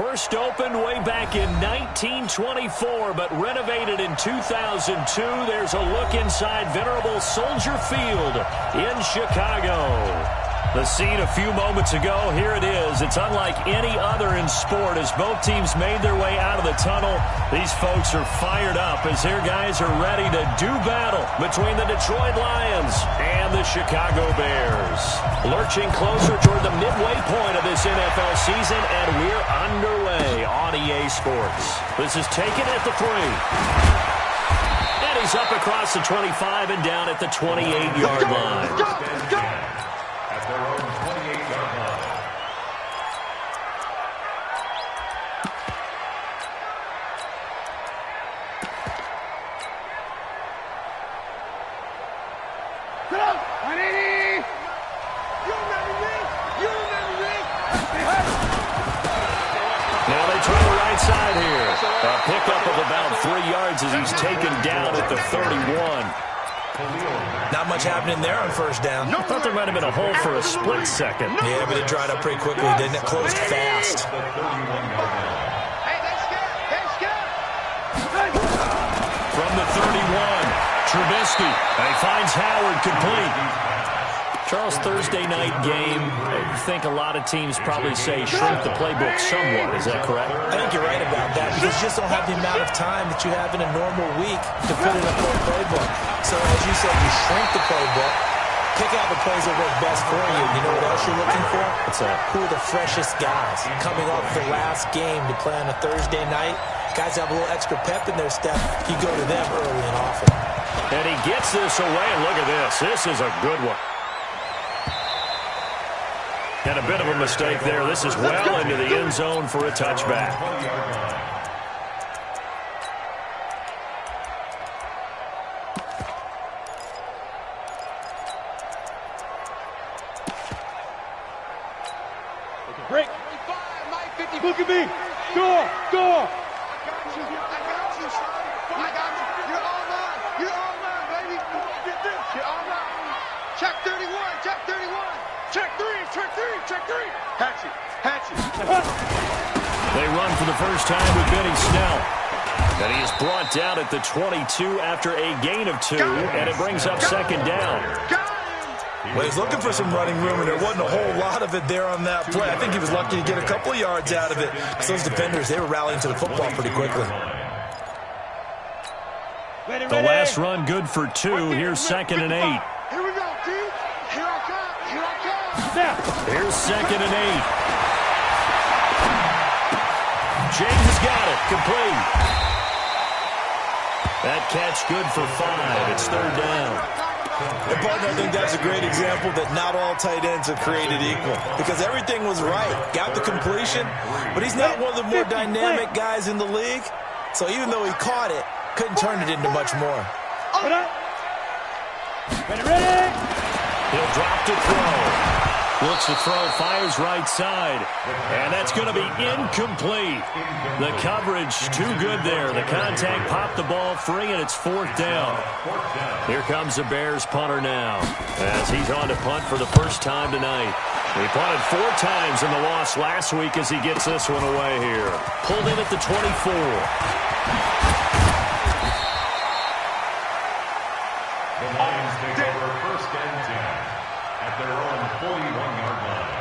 First opened way back in 1924, but renovated in 2002. There's a look inside venerable Soldier Field in Chicago. The scene a few moments ago, here it is. It's unlike any other in sport as both teams made their way out of the tunnel. These folks are fired up as their guys are ready to do battle between the Detroit Lions and the Chicago Bears. Lurching closer toward the midway point of this NFL season, and we're underway on EA Sports. This is taken at the 3. And he's up across the 25 and down at the 28-yard line. Go! At their own 28-yard line. Now they try the right side here. A pickup of about 3 yards as he's taken down at the 31. Not much happening there on first down. I thought there might have been a hole for a split second. Yeah, but it dried up pretty quickly, didn't it? Closed fast. From the 31, Trubisky. And he finds Howard complete. Charles, Thursday night game, I think a lot of teams probably say shrink the playbook somewhat. Is that correct? I think you're right about that because you just don't have the amount of time that you have in a normal week to put in a full playbook. So as you said, you shrink the playbook, pick out the plays that work best for you. You know what else you're looking for? What's that? Who are the freshest guys coming off the last game to play on a Thursday night? Guys have a little extra pep in their step. You go to them early and often. And he gets this away, and look at this. This is a good one. And a bit of a mistake there. This is well into the end zone for a touchback. Break. Look at me. Go. I got you, son. I got you. You're all mine. You're all mine, baby. Get this. You're all mine. Check 31. Check 31. Check 3. Hatchet. They run for the first time with Benny Snell. And he is brought down at the 22 after a gain of 2, and it brings up second down. Well, he's looking for some running room, and there wasn't a whole lot of it there on that play. I think he was lucky to get a couple of yards out of it. So those defenders, they were rallying to the football pretty quickly. The last run good for 2. Here's second and 8. Here we go, dude. Here I come. Now, here's second and 8. James has got it. Complete. That catch good for 5. It's third down. And partner, I think that's a great example that not all tight ends are created equal because everything was right. Got the completion, but he's not one of the more dynamic guys in the league. So even though he caught it, couldn't turn it into much more. Ready. He'll drop to throw. Looks to throw, fires right side. And that's going to be incomplete. The coverage too good there. The contact popped the ball free, and it's fourth down. Here comes the Bears punter now as he's on to punt for the first time tonight. He punted 4 times in the loss last week as he gets this one away here. Pulled in at the 24. The Lions take over first and 10 at their own 41-yard line.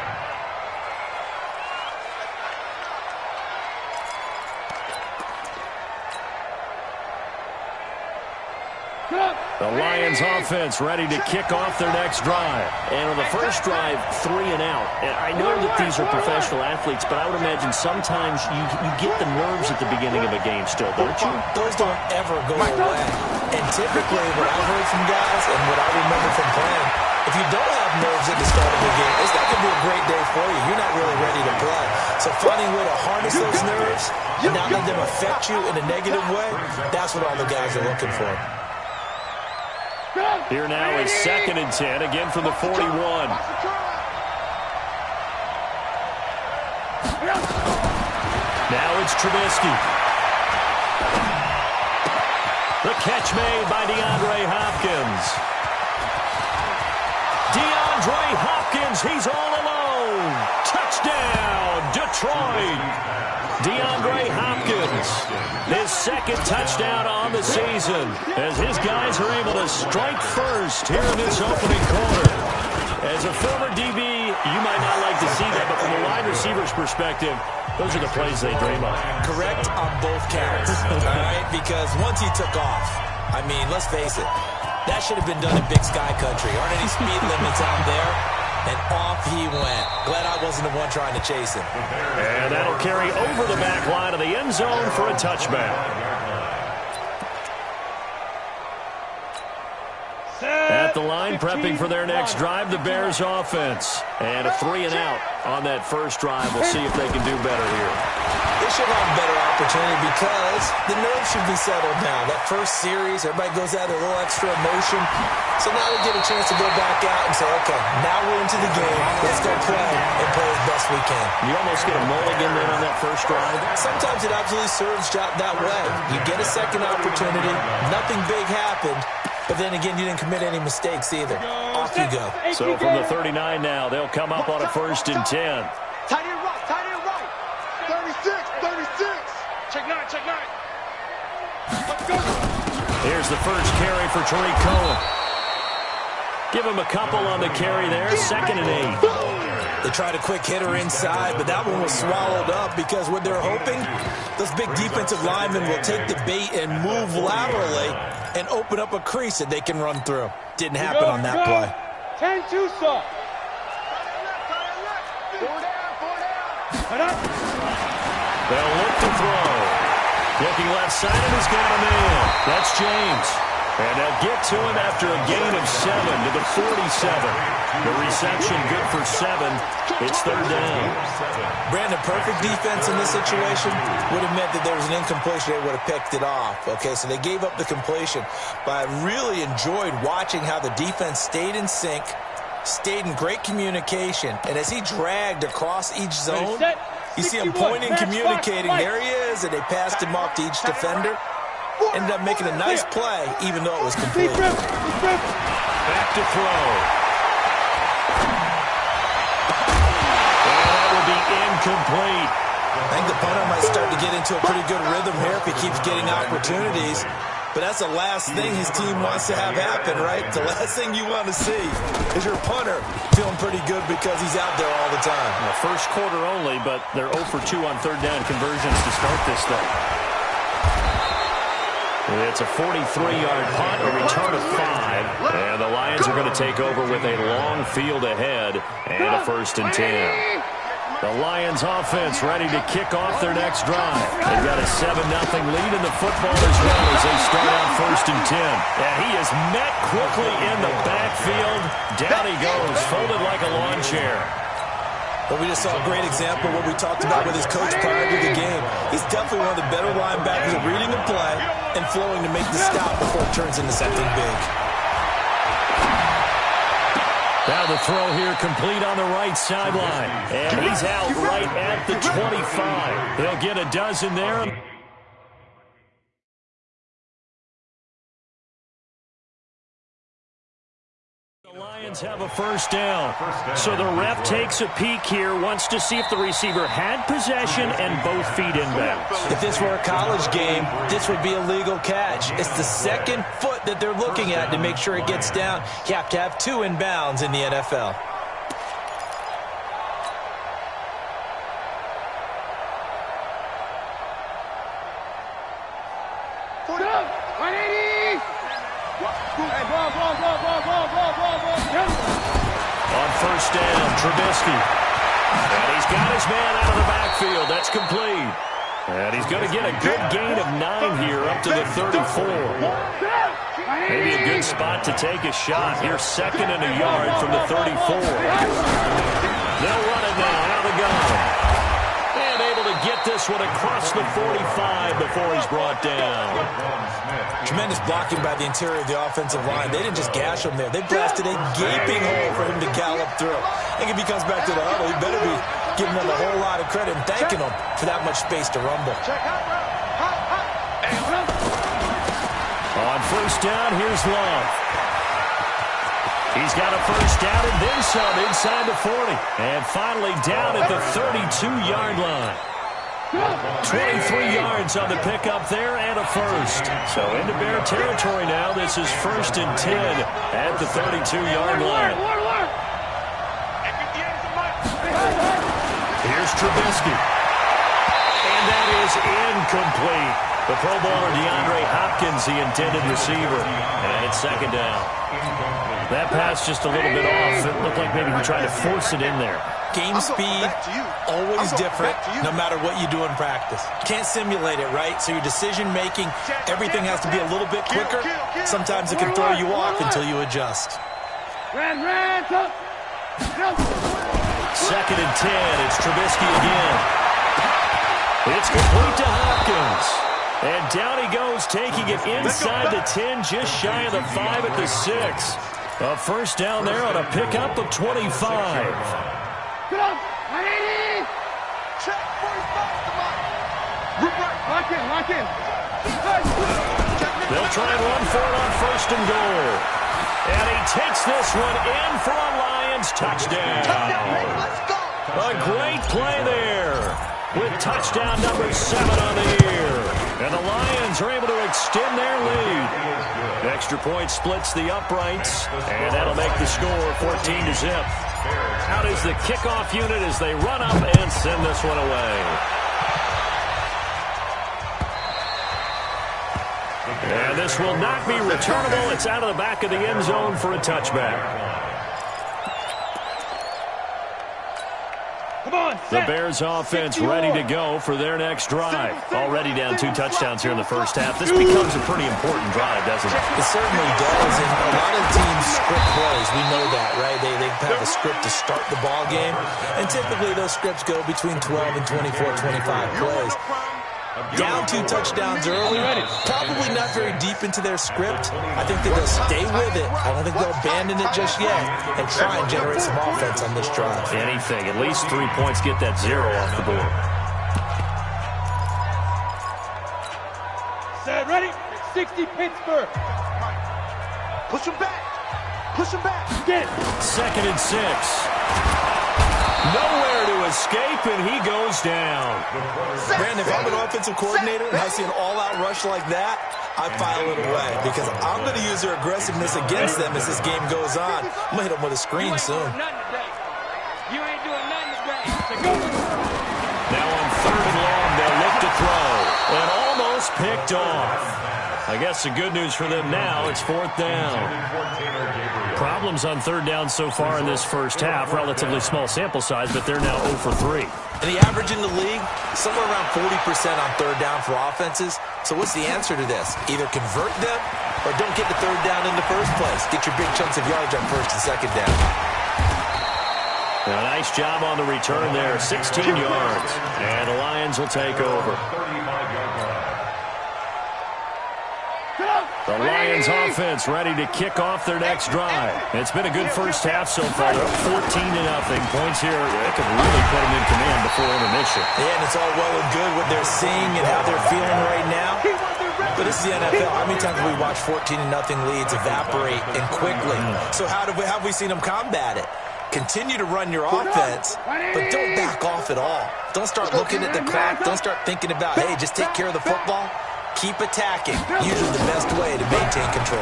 The Lions offense ready to kick off their next drive. And on the first drive, 3 and out. And I know that these are professional athletes, but I would imagine sometimes you get the nerves at the beginning of a game still, don't you? Those don't ever go away. And typically what I've heard from guys and what I remember from playing, if you don't have nerves at the start of the game, it's not going to be a great day for you. You're not really ready to play. So finding a way to harness those nerves and not let them affect you in a negative way, that's what all the guys are looking for. Here now is second and 10, again from the 41. Now it's Trubisky. The catch made by DeAndre Hopkins. DeAndre Hopkins, he's all alone. Touchdown, Detroit. DeAndre Hopkins, his second touchdown on the season, as his guys are able to strike first here in this opening quarter. As a former DB, you might not like to see that, but from a wide receiver's perspective, those are the plays they dream of. Correct on both counts, all right? Because once he took off, I mean, let's face it, that should have been done in Big Sky Country. Aren't any speed limits out there? And off he went. Glad I wasn't the one trying to chase him. And that'll carry over the back line of the end zone for a touchback. At the line, prepping for their next drive, the Bears offense. And a 3-and-out on that first drive. We'll see if they can do better here. They should have a better opportunity because the nerves should be settled now. That first series, everybody goes out with a little extra emotion. So now they get a chance to go back out and say, okay, now we're into the game. Let's go play and play as best we can. You almost get a mulligan then on that first drive. Sometimes it absolutely serves that way. You get a second opportunity. Nothing big happened. But then again, you didn't commit any mistakes either. Off you go. So from the 39 now, they'll come up on a 1st and 10. Tight end right, tight end right. 36, 36. Check 9, check 9. Let's go. Here's the first carry for Tariq Cohen. Give him a couple on the carry there, 2nd and 8. They tried a quick hitter inside, but that one was swallowed up because what they're hoping, those big defensive linemen will take the bait and move laterally and open up a crease that they can run through. Didn't happen on that play. 10-2, sir. They'll look to throw. Looking left side, and he's got a man. That's James. And they'll get to him after a gain of 7 to the 47. The reception good for 7. It's 3rd down. Brandon, perfect defense in this situation would have meant that there was an incompletion. They would have picked it off. Okay, so they gave up the completion. But I really enjoyed watching how the defense stayed in sync, stayed in great communication. And as he dragged across each zone, you see him pointing, communicating. There he is, and they passed him off to each defender. Ended up making a nice play, even though it was complete. Back to throw. And that will be incomplete. I think the punter might start to get into a pretty good rhythm here if he keeps getting opportunities. But that's the last thing his team wants to have happen, right? The last thing you want to see is your punter feeling pretty good because he's out there all the time. Well, first quarter only, but they're 0 for 2 on 3rd down conversions to start this thing. It's a 43-yard punt, a return of 5. And the Lions are going to take over with a long field ahead and a 1st and 10. The Lions offense ready to kick off their next drive. They've got a 7-0 lead in the football as well as they start out 1st and 10. And he is met quickly in the backfield. Down he goes, folded like a lawn chair. But we just saw a great example of what we talked about with his coach prior to the game. He's definitely one of the better linebackers at reading a play and flowing to make the stop before it turns into something big. Now the throw here complete on the right sideline. And he's out right at the 25. He'll get a dozen there. The Lions have a 1st down. So the ref takes a peek here, wants to see if the receiver had possession and both feet inbounds. If this were a college game, this would be a legal catch. It's the 2nd foot that they're looking at to make sure it gets down. You have to have 2 inbounds in the NFL. On 1st down, Trubisky. And he's got his man out of the backfield. That's complete. And he's going to get a good gain of 9 here up to the 34. Maybe a good spot to take a shot. Here's 2nd and a yard from the 34. They'll run it now out of the gun. And able to get this one across the 45 before he's brought down. Tremendous blocking by the interior of the offensive line. They didn't just gash him there. They blasted a gaping hole for him to gallop through. I think if he comes back to the huddle, he better be giving them a whole lot of credit and thanking them for that much space to rumble. On 1st down, here's Love. He's got a first down and then some inside the 40. And finally down at the 32-yard line. 23 yards on the pickup there and a first. So into Bear territory now. This is 1st and 10 at the 32-yard line. Here's Trubisky. And that is incomplete. The Pro Bowler DeAndre Hopkins, the intended receiver. And it's 2nd down. That pass just a little bit off. It looked like maybe he tried to force it in there. Game speed, always different, no matter what you do in practice. Can't simulate it, right? So your decision-making, everything has to be a little bit quicker. Sometimes it can throw you off until you adjust. 2nd and 10. It's Trubisky again. It's complete to Hopkins. And down he goes, taking it inside the 10, just shy of the 5 at the 6. A first down there on a pickup of 25. Lock in. They'll try and run for it on 1st and goal. And he takes this one in for a Lions touchdown. A great play there with touchdown number 7 on the year. And the Lions are able to extend their lead. Extra point splits the uprights, and that'll make the score 14-0. Out is the kickoff unit as they run up and send this one away. And this will not be returnable. It's out of the back of the end zone for a touchback. The Bears offense ready to go for their next drive. Already down 2 touchdowns here in the first half. This becomes a pretty important drive, doesn't it? It certainly does, and a lot of teams script plays. We know that, right? They have a script to start the ball game, and typically those scripts go between 12 and 24, 25 plays. Down 2 touchdowns early, probably not very deep into their script. I think that they'll stay with it. I don't think they'll abandon it just yet and try and generate some offense on this drive. Anything. At least 3 points, get that 0 off the board. Set, ready? 60 Pittsburgh. Push him back. Get it. 2nd and 6. Nowhere to escape, and he goes down. Brandon, if I'm an offensive coordinator and I see an all-out rush like that, I file it away because I'm going to use their aggressiveness against them as this game goes on. I'm going to hit them with a screen soon. You ain't doing nothing today. Now on 3rd and long, they'll look to throw. And almost picked off. I guess the good news for them now, it's 4th down. Problems on 3rd down so far in this first half. Relatively small sample size, but they're now 0 for 3. And the average in the league, somewhere around 40% on 3rd down for offenses. So what's the answer to this? Either convert them or don't get the 3rd down in the first place. Get your big chunks of yards on 1st and 2nd down. A nice job on the return there. 16 yards. And the Lions will take over. The Lions offense ready to kick off their next drive. It's been a good first half so far. They're up 14-0. Points here, they could really put them in command before intermission. Yeah, and it's all well and good what they're seeing and how they're feeling right now. But this is the NFL. How many times have we watched 14-0 leads evaporate and quickly? So how have we seen them combat it? Continue to run your offense, but don't back off at all. Don't start looking at the clock. Don't start thinking about, hey, just take care of the football. Keep attacking. Usually the best way to maintain control.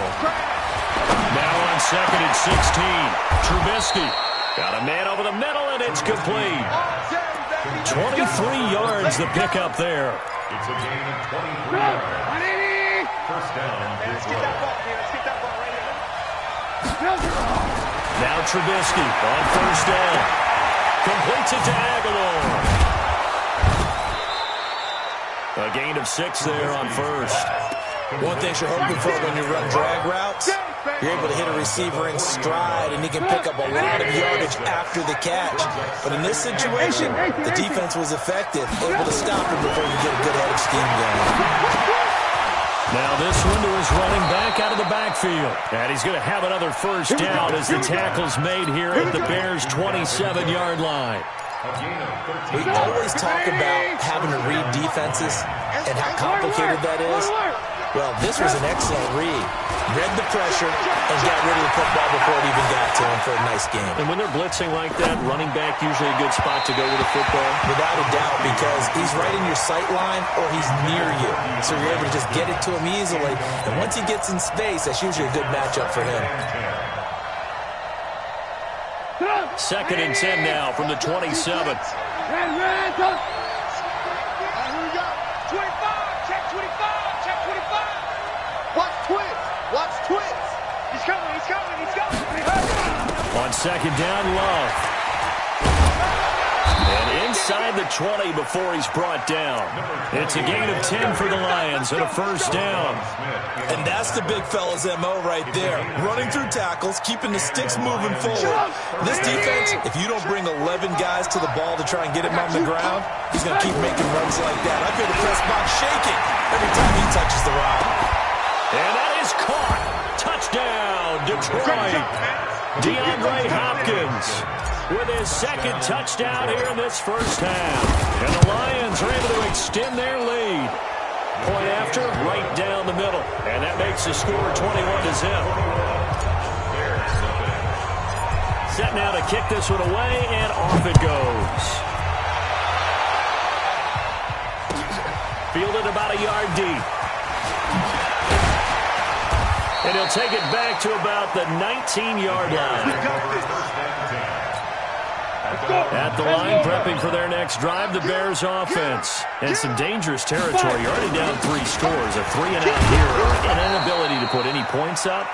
Now on 2nd and 16. Trubisky got a man over the middle, and it's complete. 23 yards the pickup there. It's a gain of 23 yards. First down. Let's get that ball here. Let's get that ball right here. Now Trubisky on 1st down. Completes it to Aguilar. A gain of 6 there on 1st. One thing you're hoping for when you run drag routes, you're able to hit a receiver in stride, and he can pick up a lot of yardage after the catch. But in this situation, the defense was effective, able to stop him before you get a good head of steam going. Now this one to his running back out of the backfield. And he's going to have another first down as the tackle's made here at the Bears' 27-yard line. We always talk about having to read defenses and how complicated that is. Well, this was an excellent read. Read the pressure and got rid of the football before it even got to him for a nice game. And when they're blitzing like that, running back usually a good spot to go with the football? Without a doubt, because he's right in your sight line or he's near you. So you're able to just get it to him easily. And once he gets in space, that's usually a good matchup for him. 2nd and 10 now from the 27. Here we go. 25. Check 25. Check 25. Watch twist. Watch twist. He's coming. He's coming. He's coming. On 2nd down, Love. And inside the 20 before he's brought down. It's a gain of 10 for the Lions and a 1st down. And that's the big fella's MO right there. Running through tackles, keeping the sticks moving forward. This defense, if you don't bring 11 guys to the ball to try and get him on the ground, he's going to keep making runs like that. I feel the press box shaking every time he touches the rock. And that is caught. Touchdown, Detroit. DeAndre Hopkins with his 2nd touchdown here in this 1st half. And the Lions are able to extend their lead. Point after, right down the middle. And that makes the score 21-0. Set now to kick this one away, and off it goes. Fielded about a yard deep. And he'll take it back to about the 19-yard line. At the line, prepping for their next drive, the Bears offense. And some dangerous territory. You're already down 3 scores. A 3-and-out here. An inability to put any points up.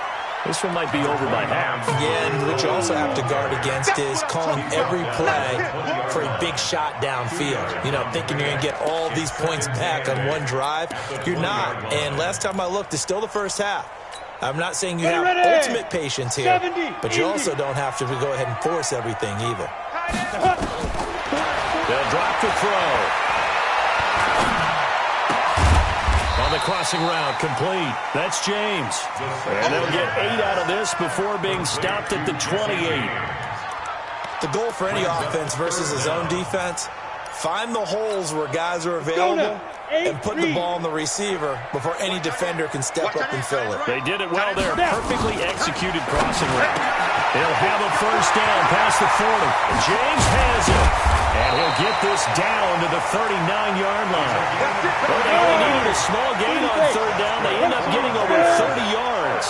This one might be over by half. Yeah, and what you also have to guard against is calling every play for a big shot downfield. You know, thinking you're going to get all these points back on one drive. You're not. And last time I looked, it's still the 1st half. I'm not saying you have ultimate patience here, but you also don't have to go ahead and force everything either. They'll drop the throw. On the crossing route, complete. That's James. And they'll get 8 out of this before being stopped at the 28. The goal for any offense versus his own defense, find the holes where guys are available and put the ball on the receiver before any defender can step up and fill it. They did it well there. Perfectly executed crossing route. They'll have a 1st down past the 40. James has it. And he'll get this down to the 39-yard line. Well, they only needed a small gain on 3rd down. They end up getting over 30 yards.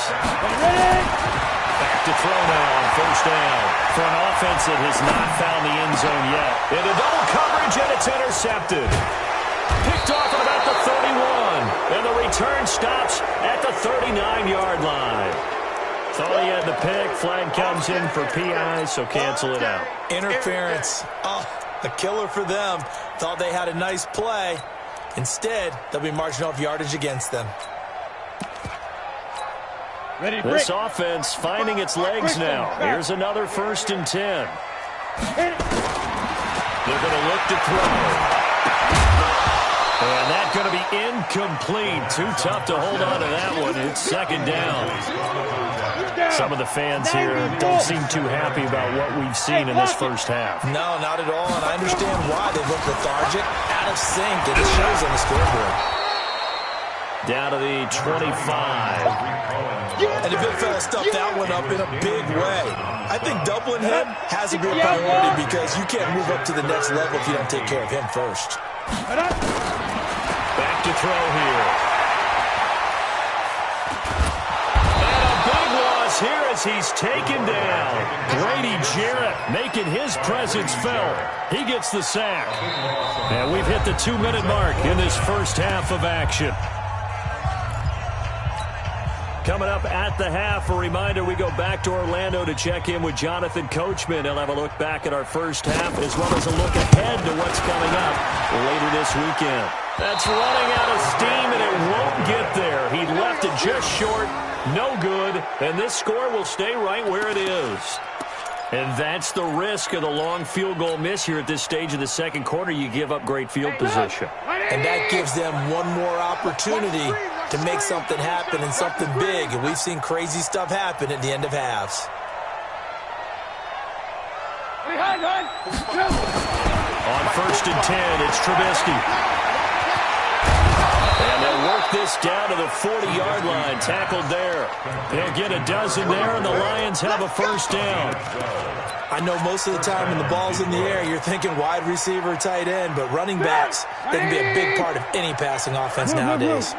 Back to throw now on 1st down for an offense that has not found the end zone yet. Into double coverage, and it's intercepted. Picked off at about the 31. And the return stops at the 39-yard line. Thought he had the pick. Flag comes in for PI, so cancel it out. Interference. Oh, a killer for them. Thought they had a nice play. Instead, they'll be marching off yardage against them. This offense finding its legs now. Here's another 1st and 10. They're going to look to throw. And that's going to be incomplete. Too tough to hold on to that one. It's 2nd down. Some of the fans here don't seem too happy about what we've seen in this 1st half. No, not at all, and I understand why. They look lethargic, out of sync, and it shows on the scoreboard. Down to the 25. And the big fella stuffed that one up in a big way. I think doubling him has to be a priority because you can't move up to the next level if you don't take care of him first. Back to throw here. And a big loss here as he's taken down. Grady Jarrett making his presence felt. He gets the sack. And we've hit the 2-minute mark in this 1st half of action. Coming up at the half, a reminder, we go back to Orlando to check in with Jonathan Coachman. He'll have a look back at our 1st half as well as a look ahead to what's coming up later this weekend. That's running out of steam, and it won't get there. He left it just short, no good, and this score will stay right where it is. And that's the risk of the long field goal miss here at this stage of the 2nd quarter. You give up great field position. And that gives them one more opportunity to make something happen and something big. And we've seen crazy stuff happen at the end of halves. On 1st and 10, it's Trubisky. And they'll work knock this down to the 40-yard line. Tackled there. They'll get a dozen there, and the Lions have a first down. I know most of the time when the ball's in the air, you're thinking wide receiver, tight end, but running backs, they can be a big part of any passing offense nowadays.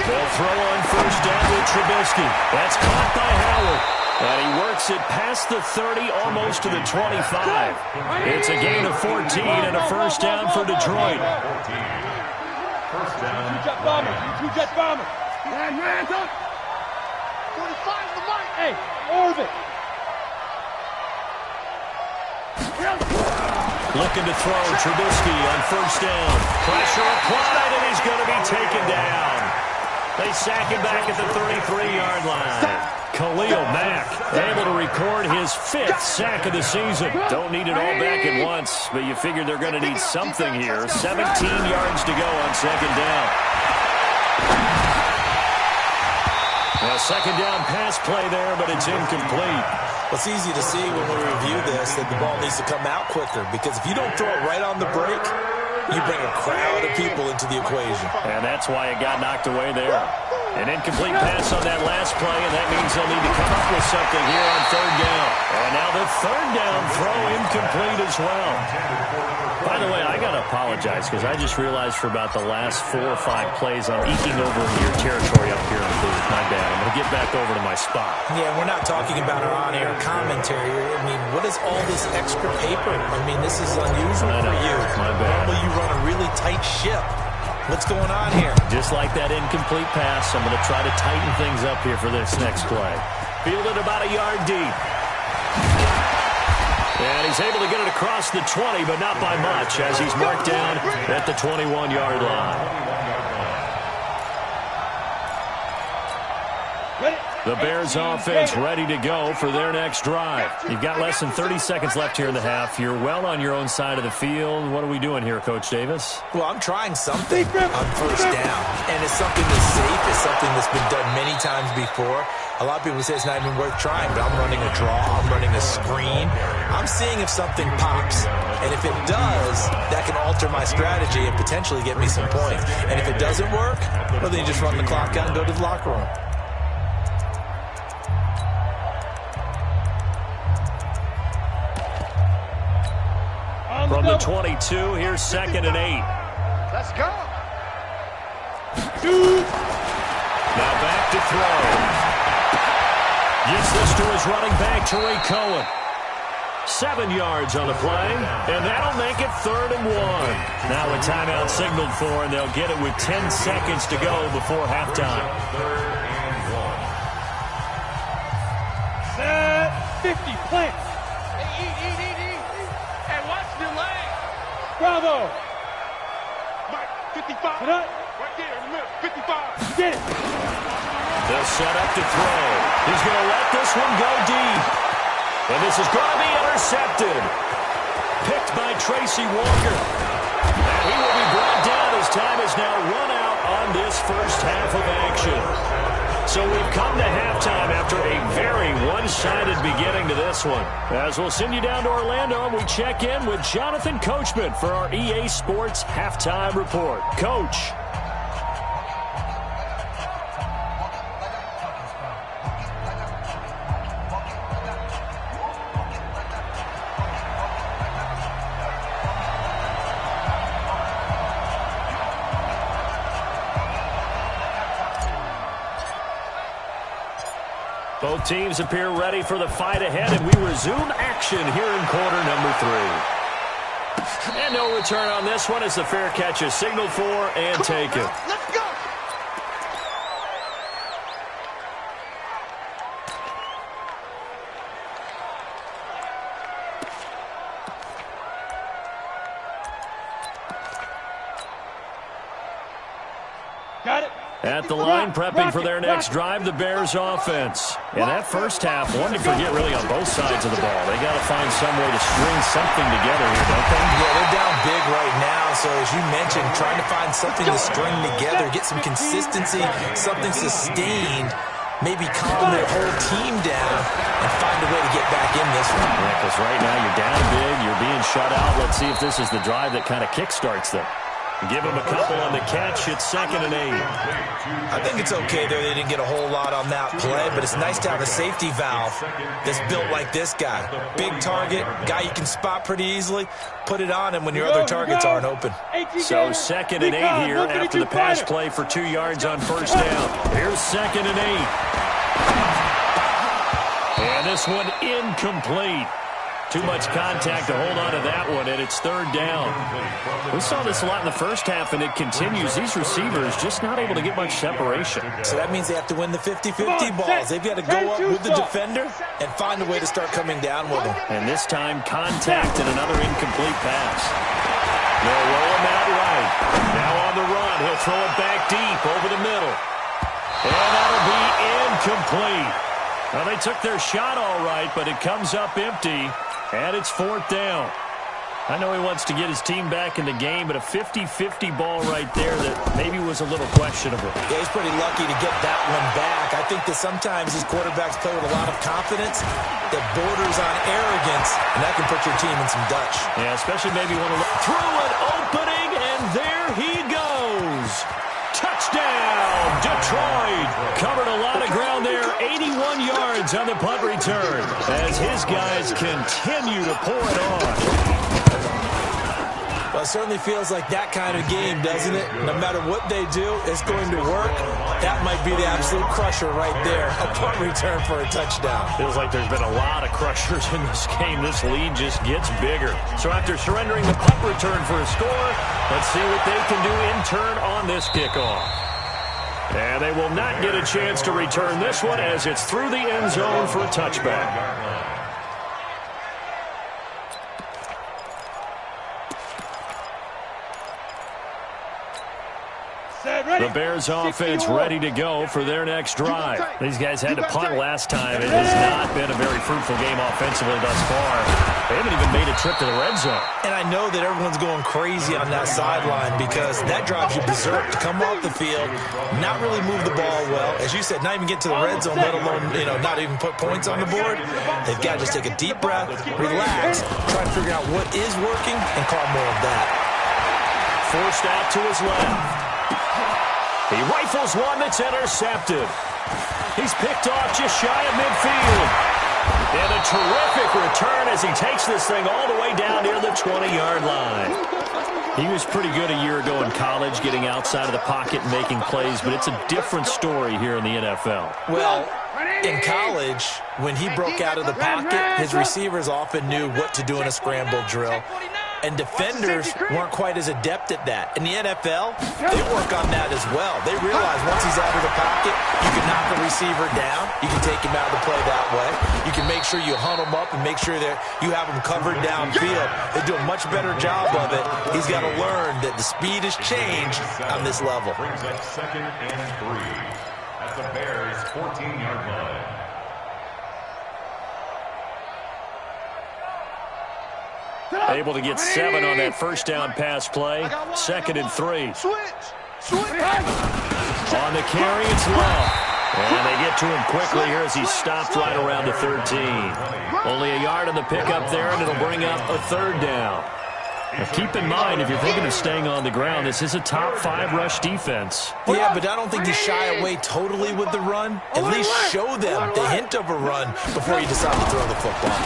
They'll throw on first down with Trubisky. That's caught by Howard. And he works it past the 30, almost to the 25. It's a gain of 14 and a first down for Detroit. First down. Two-jet bomber. Two-jet bomber. Hands up. 45 the mic. Hey, orbit. Looking to throw Trubisky on first down. Pressure applied, and he's going to be taken down. They sack him back at the 33-yard line. Khalil Mack able to record his 5th sack of the season. Don't need it all back at once, but you figure they're going to need something here. 17 yards to go on second down. A second down pass play there, but it's incomplete. It's easy to see when we review this that the ball needs to come out quicker, because if you don't throw it right on the break, you bring a crowd of people into the equation. And that's why it got knocked away there. An incomplete pass on that last play, and that means they'll need to come up with something here on third down. And now the third down throw incomplete as well. By the way, I got to apologize because I just realized for about the last 4 or 5 plays I'm eking over into your territory up here in the booth. My bad. I'm going to get back over to my spot. Yeah, we're not talking about our on-air commentary. I mean, what is all this extra paper? I mean, this is unusual for you. My bad. Normally you run a really tight ship. What's going on here? Just like that incomplete pass, I'm going to try to tighten things up here for this next play. Fielded about a yard deep. And he's able to get it across the 20, but not by much, as he's marked down at the 21-yard line. The Bears offense ready to go for their next drive. You've got less than 30 seconds left here in the half. You're well on your own side of the field. What are we doing here, Coach Davis? Well, I'm trying something on first down, and it's something that's safe. It's something that's been done many times before. A lot of people say it's not even worth trying, but I'm running a draw. I'm running a screen. I'm seeing if something pops, and if it does, that can alter my strategy and potentially get me some points. And if it doesn't work, well, then you just run the clock out and go to the locker room. From the 22, here's 2nd and 8. Let's go. Now back to throw. Gives this to his running back, Tariq Cohen. 7 yards on the play, and that'll make it 3rd and 1. Now a timeout signaled for, and they'll get it with 10 seconds to go before halftime. 50, plant. Eat. Hey, watch the leg. Bravo. Mike, 55. Right there in the middle, 55. Get it. They'll set up to throw. He's going to let this one go deep. And this is going to be intercepted. Picked by Tracy Walker. And he will be brought down as time is now run out on this first half of action. So we've come to halftime after a very one-sided beginning to this one. As we'll send you down to Orlando, and we check in with Jonathan Coachman for our EA Sports Halftime Report. Coach. Both teams appear ready for the fight ahead, and we resume action here in quarter number 3. And no return on this one as the fair catch is signaled for and taken. Let's go. Got it. At the line, prepping for their next drive, the Bears offense. And that first half, one to forget really on both sides of the ball. They got to find some way to string something together here, don't they? Yeah, they're down big right now. So as you mentioned, trying to find something to string together, get some consistency, something sustained, maybe calm their whole team down and find a way to get back in this one. Yeah, because right now you're down big, you're being shut out. Let's see if this is the drive that kind of kickstarts them. Give him a couple on the catch. It's 2nd and 8. I think it's okay there. They didn't get a whole lot on that play, but it's nice to have a safety valve that's built like this guy. Big target, guy you can spot pretty easily. Put it on him when your other targets aren't open. So 2nd and 8 here after the pass play for 2 yards on first down. Here's 2nd and 8. And this one incomplete. Too much contact to hold on to that one, and it's 3rd down. We saw this a lot in the first half, and it continues. These receivers just not able to get much separation. So that means they have to win the 50-50 balls. They've got to go up with the defender and find a way to start coming down with them. And this time, contact and another incomplete pass. They'll roll him out right. Now on the run. He'll throw it back deep over the middle. And that'll be incomplete. Well, they took their shot all right, but it comes up empty. And it's 4th down. I know he wants to get his team back in the game, but a 50-50 ball right there that maybe was a little questionable. Yeah, he's pretty lucky to get that one back. I think that sometimes these quarterbacks play with a lot of confidence that borders on arrogance, and that can put your team in some Dutch. Yeah, especially maybe when through an opening, and there he goes. Touchdown, Detroit. Covered a lot of ground there. 81 yards on the punt return as his guys continue to pour it on. Well, it certainly feels like that kind of game, doesn't it? No matter what they do, it's going to work. That might be the absolute crusher right there. A punt return for a touchdown. Feels like there's been a lot of crushers in this game. This lead just gets bigger. So after surrendering the punt return for a score, let's see what they can do in turn on this kickoff. And they will not get a chance to return this one as it's through the end zone for a touchback. The Bears offense ready to go for their next drive. These guys had to punt last time. It has not been a very fruitful game offensively thus far. They haven't even made a trip to the red zone. And I know that everyone's going crazy on that sideline because that drives you berserk to come off the field, not really move the ball well. As you said, not even get to the red zone, let alone, not even put points on the board. They've got to just take a deep breath, relax, try to figure out what is working, and call more of that. Forced out to his left. He rifles one that's intercepted. He's picked off just shy of midfield. And a terrific return as he takes this thing all the way down near the 20-yard line. He was pretty good a year ago in college, getting outside of the pocket and making plays, but it's a different story here in the NFL. Well, in college, when he broke out of the pocket, his receivers often knew what to do in a scramble drill. And defenders weren't quite as adept at that. In the NFL, they work on that as well. They realize once he's out of the pocket, you can knock the receiver down. You can take him out of the play that way. You can make sure you hunt him up and make sure that you have him covered downfield. They do a much better job of it. He's got to learn that the speed has changed on this level. Brings up 2nd and 3 at the Bears' 14-yard line. Able to get 7 on that first down pass play. 2nd and 3. On the carry, it's Love. And they get to him quickly here as he's stopped right around the 13. Only a yard on the pickup there, and it'll bring up a 3rd down. Now keep in mind, if you're thinking of staying on the ground, this is a top 5 rush defense. Yeah, but I don't think you shy away totally with the run. At least show them the hint of a run before you decide to throw the football.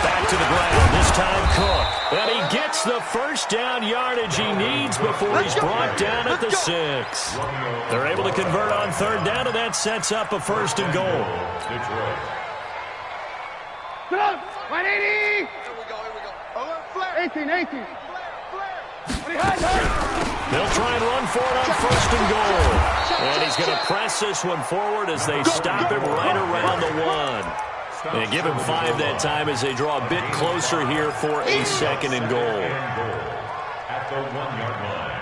Back to the ground, this time Cook. And he gets the first down yardage he needs before he's brought down at the 6. They're able to convert on 3rd down, and that sets up a 1st and goal. Detroit. 180! 18. They'll try and run for it on 1st and goal. And he's going to press this one forward as they stop him right around the 1. They give him 5 that time as they draw a bit closer here for a 2nd and goal. At the 1-yard line.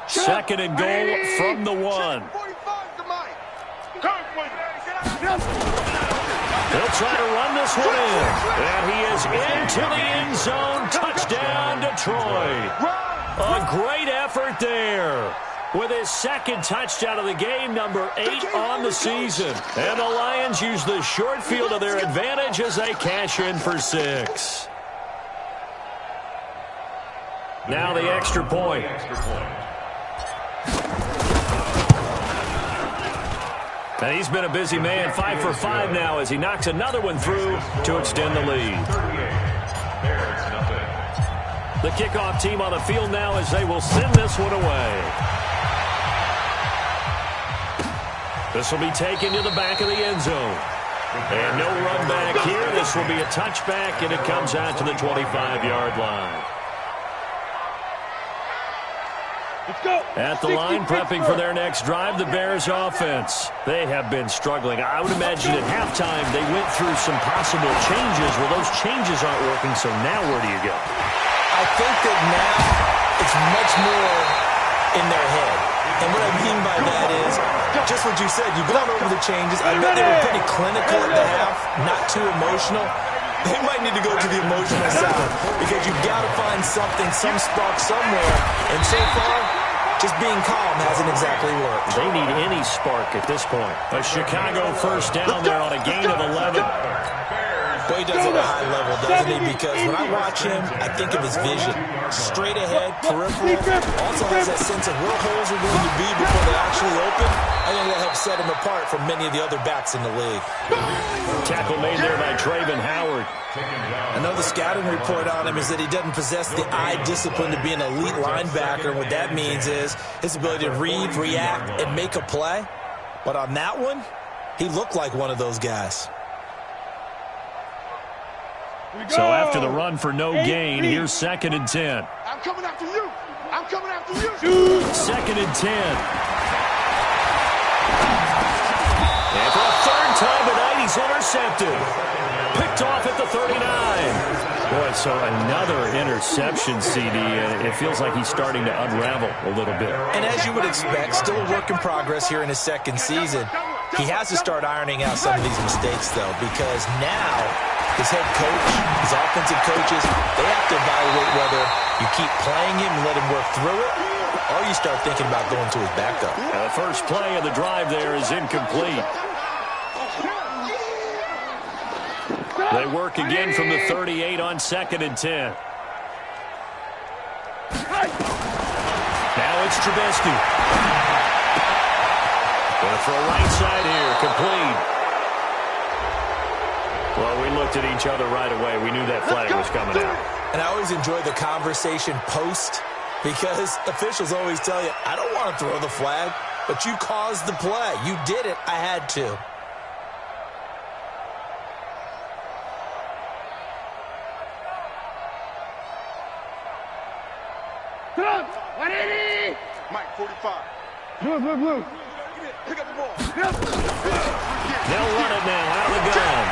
Second and goal from the 1. They'll try to run this one in. And he is into the end zone. Touchdown, Detroit. A great effort there. with his second touchdown of the game, number 8 on the season. And the Lions use the short field to their advantage as they cash in for 6. Now the extra point. And he's been a busy man, 5 for 5 now as he knocks another one through to extend the lead. The kickoff team on the field now as they will send this one away. This will be taken to the back of the end zone. And no run back here. This will be a touchback, and it comes out to the 25-yard line. At the line, prepping for their next drive, the Bears offense. They have been struggling. I would imagine at halftime they went through some possible changes. Well, those changes aren't working, so now where do you go? I think that now it's much more in their head. And what I mean by that is just what you said. You've gone over the changes. I bet they were pretty clinical at the half, not too emotional. They might need to go to the emotional side because you've got to find something, some spark somewhere. And so far, just being calm hasn't exactly worked. They need any spark at this point. A Chicago first down there on a gain of 11. Boy, he does it at a high level, doesn't he? Because when I watch him, I think of his vision. Straight ahead, peripheral. Also has that sense of where holes are going to be before they actually open. I think that helps set him apart from many of the other backs in the league. Tackle made there by Traven Howard. I know the scouting report on him is that he doesn't possess the eye discipline to be an elite linebacker. And what that means is his ability to read, react, and make a play. But on that one, he looked like one of those guys. So after the run for no gain, here's 2nd and 10. I'm coming after you. I'm coming after you. 2nd and 10. And for a third time tonight, he's intercepted. Picked off at the 39. Boy, so another interception, CD. It feels like he's starting to unravel a little bit. And as you would expect, still a work in progress here in his second season. He has to start ironing out some of these mistakes, though, because now his head coach, his offensive coaches, they have to evaluate whether you keep playing him and let him work through it, or you start thinking about going to his backup. The first play of the drive there is incomplete. They work again from the 38 on 2nd and 10. Now it's Trubisky. Going for a right side here, complete. Well, we looked at each other right away. We knew that flag was coming out. And I always enjoy the conversation post because officials always tell you, I don't want to throw the flag, but you caused the play. You did it. I had to. Mike, 45. Blue. Pick up the ball. They'll run it now out of the gun.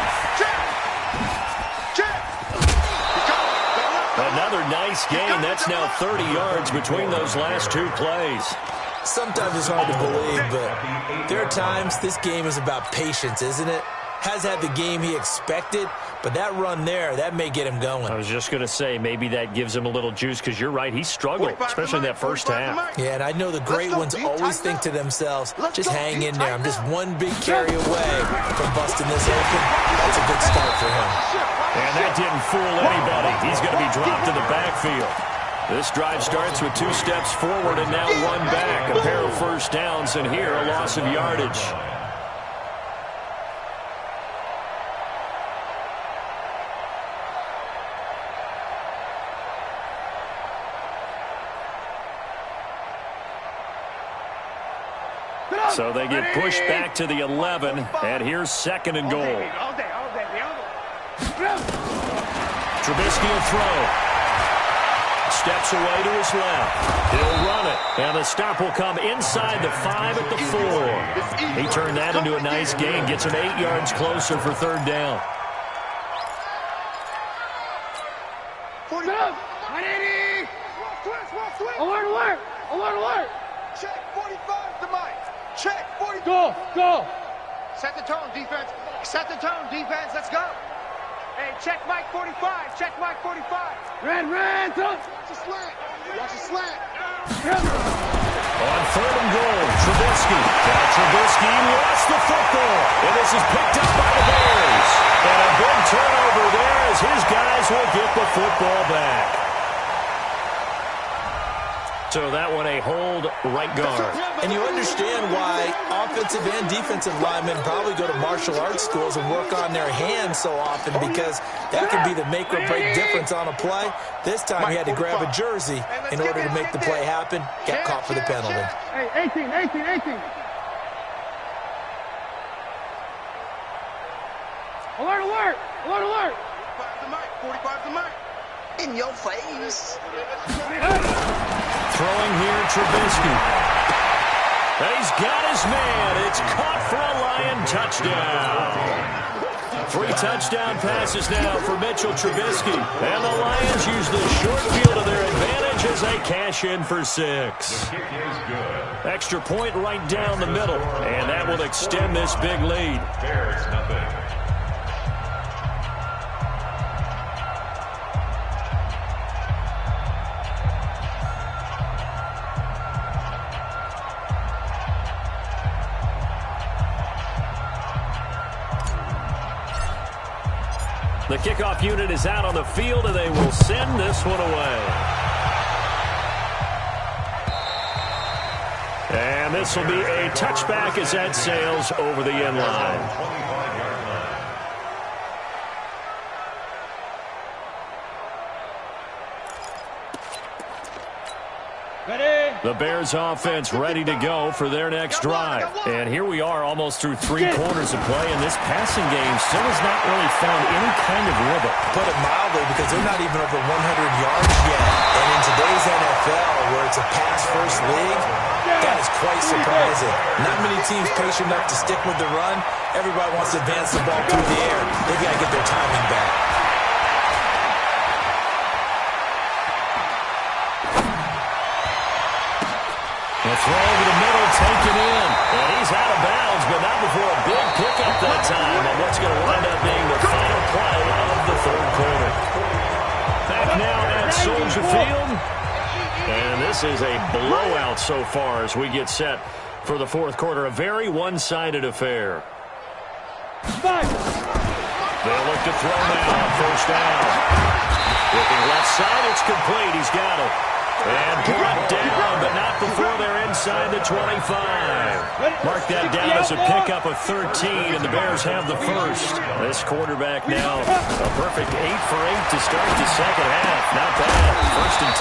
Another nice gain. That's now 30 yards between those last 2 plays. Sometimes it's hard to believe, but there are times this game is about patience, isn't it? Has had the game he expected, but that run there, that may get him going. I was just going to say, maybe that gives him a little juice, because you're right, he struggled, especially in that first half. Yeah, and I know the great ones always think to themselves, just hang in there. I'm just one big carry away from busting this open. That's a good start for him. And that didn't fool anybody. He's going to be dropped in the backfield. This drive starts with 2 steps forward and now 1 back. A pair of first downs, and here a loss of yardage. So they get pushed back to the 11, and here's 2nd and goal. Trubisky will throw. Steps away to his left. He'll run it, and the stop will come inside the 5 at the 4. He turned that into a nice gain, gets him 8 yards closer for 3rd down. 45. Alert. Check 45 to Mike. Check 45. Go. Set the tone, defense. Let's go. Hey, check Mike 45. Check Mike 45. Red. Watch the slant. On 3rd and goal, Trubisky. Now Trubisky lost the football. And this is picked up by the Bears. And a big turnover there as his guys will get the football back. So that one a hold right guard. And you understand why offensive and defensive linemen probably go to martial arts schools and work on their hands so often, because that can be the make or break difference on a play. This time he had to grab a jersey in order to make the play happen. Got caught for the penalty. Hey, 18. Alert. 45 to Mike. In your face. Throwing here, Trubisky. And he's got his man. It's caught for a Lion touchdown. 3 touchdown passes now for Mitchell Trubisky. And the Lions use the short field to their advantage as they cash in for 6. The kick is good. Extra point right down the middle. And that will extend this big lead. Bears nothing. The kickoff unit is out on the field, and they will send this one away. And this will be a touchback as that sails over the end line. The Bears offense ready to go for their next drive. And here we are almost through 3 quarters of play, and this passing game still has not really found any kind of rhythm. Put it mildly, because they're not even over 100 yards yet. And in today's NFL, where it's a pass-first league, that is quite surprising. Not many teams patient enough to stick with the run. Everybody wants to advance the ball through the air. They've got to get their timing back. The throw over the middle, taken in. And he's out of bounds, but not before a big pickup that time on what's going to wind up being the final play of the 3rd quarter. Back now at Soldier Field. And this is a blowout so far as we get set for the 4th quarter. A very one-sided affair. They'll look to throw now on 1st down. Looking left side, it's complete. He's got it. And brought down, but not before they're inside the 25. Mark that down as a pickup of 13, and the Bears have the first. This quarterback now a perfect 8 for 8 to start the second half. Not bad. 1st and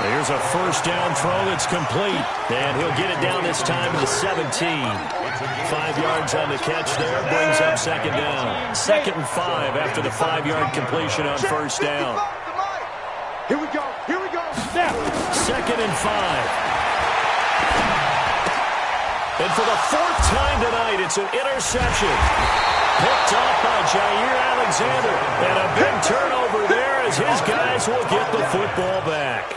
10. Here's a 1st down throw that's complete, and he'll get it down this time to the 17. 5 yards on the catch there, brings up 2nd down. 2nd and 5 after the 5-yard completion on 1st down. Here we go. Now. 2nd and 5. And for the 4th time tonight, it's an interception. Picked off by Jair Alexander. And a big turnover there as his guys will get the football back.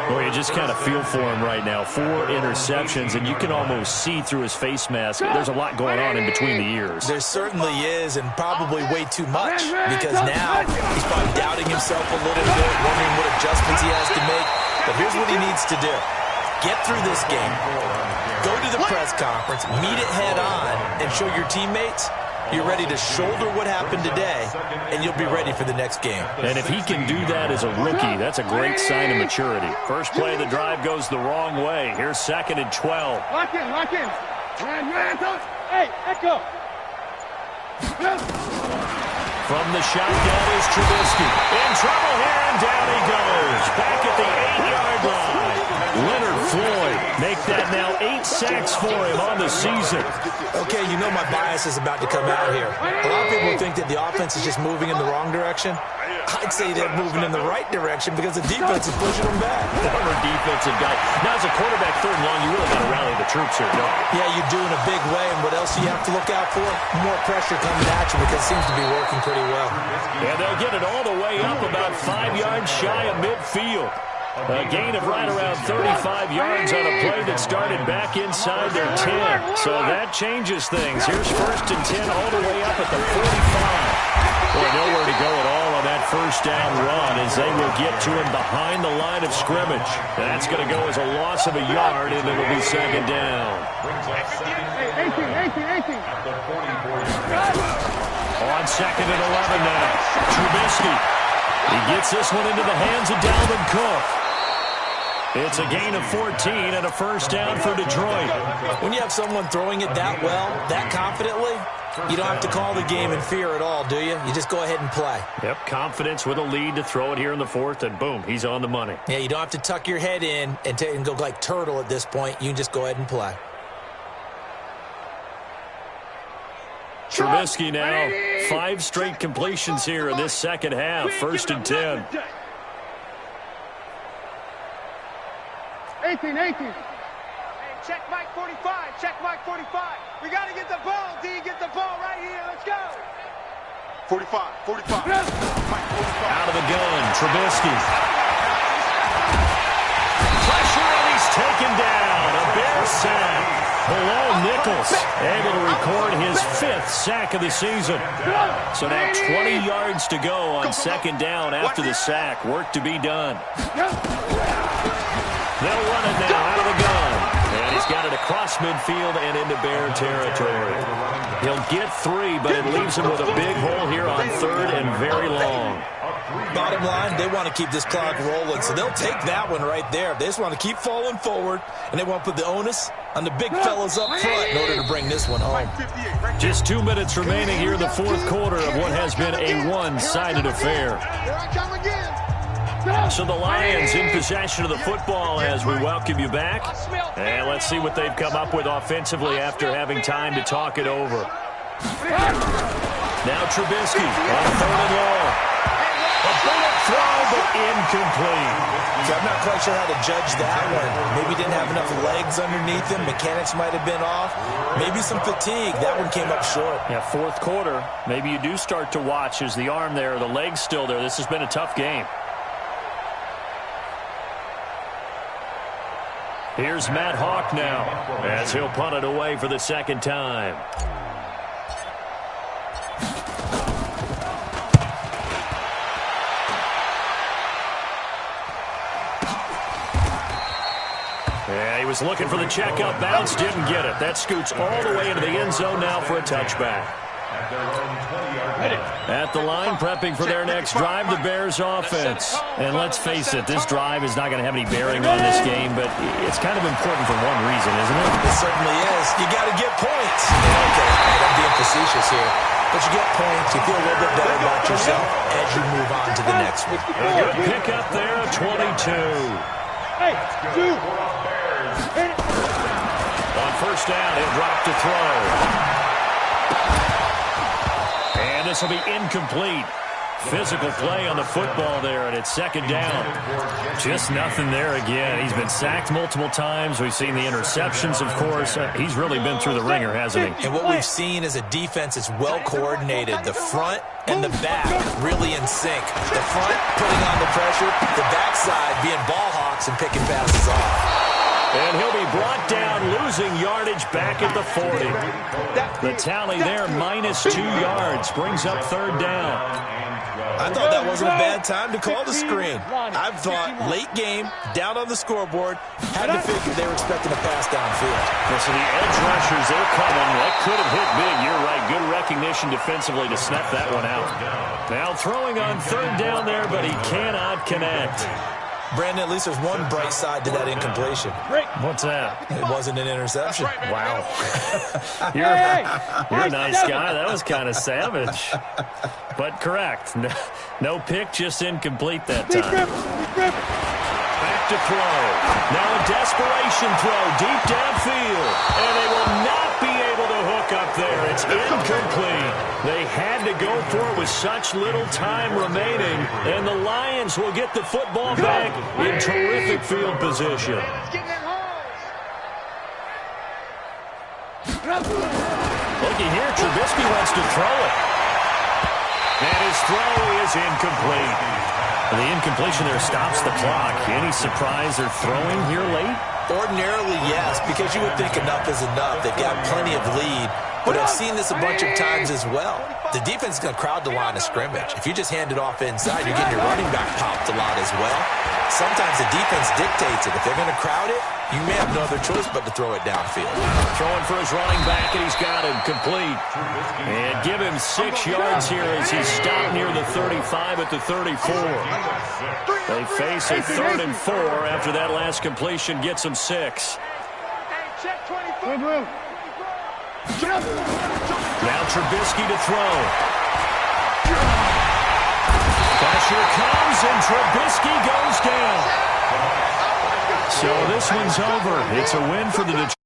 Boy, you just kind of feel for him right now. 4 interceptions, and you can almost see through his face mask. There's a lot going on in between the ears. There certainly is, and probably way too much, because now he's probably doubting himself a little bit, wondering what adjustments he has to make. But here's what he needs to do. Get through this game. Go to the press conference, meet it head on, and show your teammates you're ready to shoulder what happened today, and you'll be ready for the next game. And if he can do that as a rookie, that's a great sign of maturity. First play of the drive goes the wrong way. Here's 2nd and 12. Lock in. Hey, Echo. From the shotgun is Trubisky. In trouble here, and down he goes. Back at the 8-yard line. Leonard Floyd make that now 8 sacks for him on the season. Okay, you know my bias is about to come out here. A lot of people think that the offense is just moving in the wrong direction. I'd say they're moving in the right direction because the defense is pushing them back. Former defensive guy. Now, as a quarterback 3rd and long, you really got to rally the troops here, don't you? Yeah, you do in a big way, and what else do you have to look out for? More pressure coming at you because it seems to be working pretty well. And they'll get it all the way up about 5 yards shy of midfield. A gain of right around 35 yards on a play that started back inside their 10. So that changes things. Here's 1st and 10 all the way up at the 45. Boy, nowhere to go at all on that first down run as they will get to him behind the line of scrimmage. That's going to go as a loss of a yard, and it'll be second down. On second and 11 now. Trubisky. He gets this one into the hands of Dalvin Cook. It's a gain of 14 and a first down for Detroit. When you have someone throwing it that well, that confidently, you don't have to call the game in fear at all, do you? You just go ahead and play. Yep, confidence with a lead to throw it here in the fourth, and boom, he's on the money. Yeah, you don't have to tuck your head in and go like turtle at this point. You can just go ahead and play. Trubisky now, 5 straight completions here in this second half, first and 10. 18. Hey, check Mike 45. Check Mike 45. We got to get the ball, D. Get the ball right here. Let's go. 45. Mike 45. Out of the gun, Trubisky. Pressure, and he's taken down. A Bear sack. Below Nichols, able to record his 5th sack of the season. So now 20 yards to go on second down after the sack. Work to be done. They'll run it now out of the gun. And he's got it across midfield and into Bear territory. He'll get 3, but it leaves him with a big hole here on third and very long. Bottom line, they want to keep this clock rolling, so they'll take that one right there. They just want to keep falling forward, and they want to put the onus on the big fellas up front in order to bring this one home. Just 2 minutes remaining here in the fourth quarter of what has been a one-sided affair. Here I come again. So the Lions in possession of the football as we welcome you back. And let's see what they've come up with offensively after having time to talk it over. Now Trubisky on third and long. A bullet throw, but incomplete. So I'm not quite sure how to judge that one. Maybe didn't have enough legs underneath him. Mechanics might have been off. Maybe some fatigue. That one came up short. Yeah, fourth quarter. Maybe you do start to watch. Is the arm there, the leg's still there? This has been a tough game. Here's Matt Hawk now as he'll punt it away for the second time. Yeah, he was looking for the checkup bounce, didn't get it. That scoots all the way into the end zone now for a touchback. At the line, prepping for their next drive, the Bears offense. And let's face it, this drive is not going to have any bearing on this game, but it's kind of important for one reason, isn't it? It certainly is. You got to get points. Okay, I'm being facetious here. But you get points, you feel a little bit better about yourself as you move on to the next one. A good pick up there at 22. Hey, 2. On first down, he'll drop to throw. And this will be incomplete. Physical play on the football there, and it's second down. Just nothing there again. He's been sacked multiple times. We've seen the interceptions, of course. He's really been through the ringer, hasn't he? And what we've seen is a defense that's well coordinated. The front and the back really in sync. The front putting on the pressure, the backside being ball hawks and picking passes off. And he'll be brought down, losing yardage back at the 40. The tally there, -2 yards, brings up third down. I thought that wasn't a bad time to call the screen. I thought late game, down on the scoreboard, had to figure they were expecting a pass downfield. So the edge rushers, they're coming. That could have hit big. You're right. Good recognition defensively to snuff that one out. Now throwing on third down there, but he cannot connect. Brandon, at least there's one bright side to that incompletion. What's that? It wasn't an interception. Wow. You're a nice guy. That was kind of savage. But correct. No pick, just incomplete that time. Back to throw. Now a desperation throw deep downfield. And they will not be able to hook up there. It's incomplete. They had to go for it with such little time remaining. And the Lions will get the football back in terrific field position. Looky here, Trubisky wants to throw it. And his throw is incomplete. The incompletion there stops the clock. Any surprise they're throwing here late? Ordinarily, yes, because you would think enough is enough. They've got plenty of lead. But I've seen this a bunch of times as well. The defense is going to crowd the line of scrimmage. If you just hand it off inside, you're getting your running back popped a lot as well. Sometimes the defense dictates it. If they're going to crowd it, you may have no other choice but to throw it downfield. Throwing for his running back, and he's got him complete. And give him 6 yards here as he stopped near the 35 at the 34. They face a 3rd and 4 after that last completion gets them 6. Now Trubisky to throw. Pressure comes, and Trubisky goes down. So this one's over. It's a win for the Detroit.